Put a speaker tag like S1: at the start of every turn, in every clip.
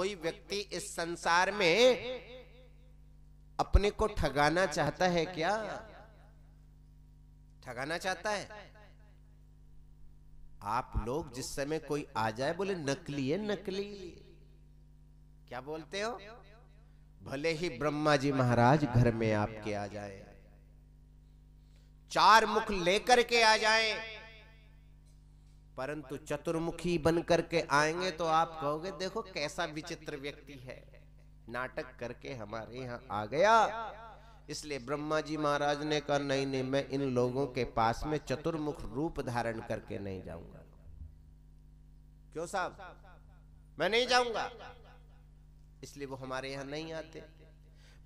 S1: कोई व्यक्ति इस संसार में अपने को ठगाना चाहता है क्या? ठगाना चाहता है? आप लोग जिस समय कोई आ जाए बोले नकली है, नकली, क्या बोलते हो? भले ही ब्रह्मा जी महाराज घर में आपके आ जाए, 4 मुख लेकर के आ जाए, परंतु चतुर्मुखी बन करके आएंगे तो आप कहोगे देखो कैसा विचित्र व्यक्ति है, नाटक करके हमारे यहां आ गया। इसलिए ब्रह्मा जी महाराज ने कहा नहीं नहीं, मैं इन लोगों के पास में चतुर्मुख रूप धारण करके नहीं जाऊंगा। क्यों साहब? मैं नहीं जाऊंगा। इसलिए वो हमारे यहां नहीं आते।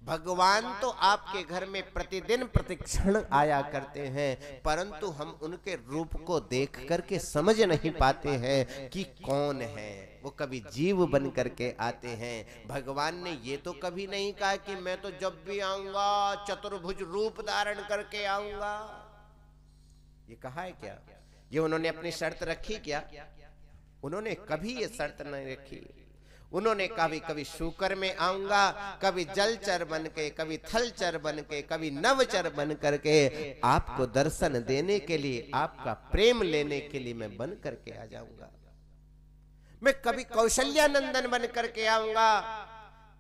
S1: भगवान तो आपके घर में प्रतिदिन प्रतिक्षण आया करते हैं, परंतु हम उनके रूप को देख करके समझ नहीं पाते हैं कि कौन है वो। कभी जीव बन करके आते हैं। भगवान ने ये तो कभी नहीं कहा कि मैं तो जब भी आऊंगा चतुर्भुज रूप धारण करके आऊंगा। ये कहा है क्या? ये उन्होंने अपनी शर्त रखी क्या? उन्होंने कभी ये शर्त नहीं रखी। उन्होंने कभी कभी शूकर में आऊंगा, कभी जलचर बन के, कभी थलचर बन के, कभी नवचर बन करके आपको दर्शन देने के लिए, आपका प्रेम लेने के लिए मैं बन करके आ जाऊंगा। मैं कभी कौशल्या नंदन बन करके आऊंगा,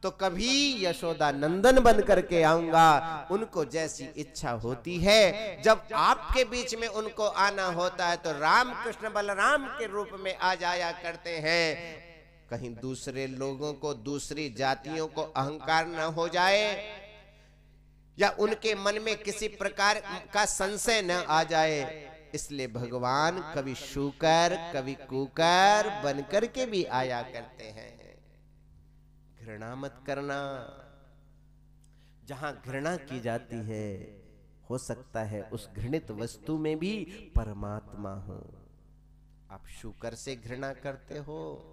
S1: तो कभी यशोदा नंदन बन करके आऊंगा। उनको जैसी इच्छा होती है, जब आपके बीच में उनको आना होता है तो राम कृष्ण बलराम के रूप में आ जाया करते हैं। कहीं दूसरे लोगों को, दूसरी जातियों को अहंकार न हो जाए, या उनके मन में किसी प्रकार का संशय न आ जाए, इसलिए भगवान कभी शूकर कभी कुकर बन करके भी आया करते हैं। घृणा मत करना। जहां घृणा की जाती है, हो सकता है उस घृणित वस्तु में भी परमात्मा हो। आप शूकर से घृणा करते हो,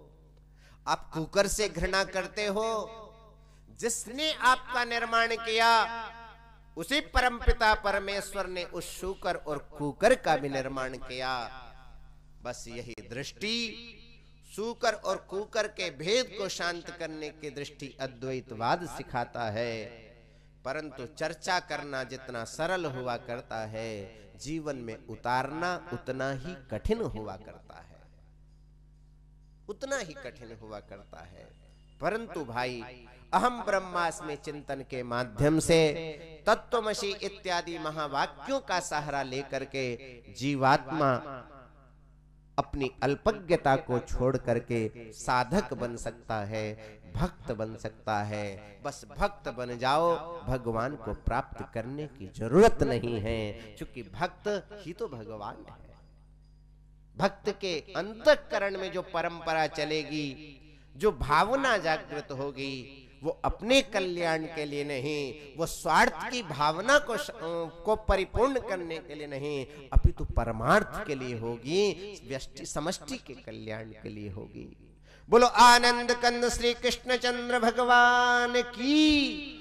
S1: आप कुकर से घृणा करते हो, जिसने आपका निर्माण किया उसी परमपिता परमेश्वर ने उस शूकर और कुकर का भी निर्माण किया। बस यही दृष्टि, शूकर और कुकर के भेद को शांत करने की दृष्टि अद्वैतवाद सिखाता है। परंतु चर्चा करना जितना सरल हुआ करता है, जीवन में उतारना उतना ही कठिन हुआ करता है, उतना ही कठिन हुआ करता है। परंतु भाई, अहम ब्रह्मास्मि चिंतन के माध्यम से तत्वमसि इत्यादि महावाक्यों का सहारा लेकर के जीवात्मा अपनी अल्पज्ञता को छोड़ करके साधक बन सकता है, भक्त बन सकता है। बस भक्त बन जाओ, भगवान को प्राप्त करने की जरूरत नहीं है, क्योंकि भक्त ही तो भगवान है। भक्त के अंतःकरण में जो परंपरा चलेगी, जो भावना जागृत होगी, वो अपने कल्याण के लिए नहीं, वो स्वार्थ की भावना को परिपूर्ण करने के लिए नहीं, अपितु परमार्थ के लिए होगी, व्यष्टि समष्टि के कल्याण के लिए होगी। बोलो आनंद कंद श्री कृष्ण चंद्र भगवान की।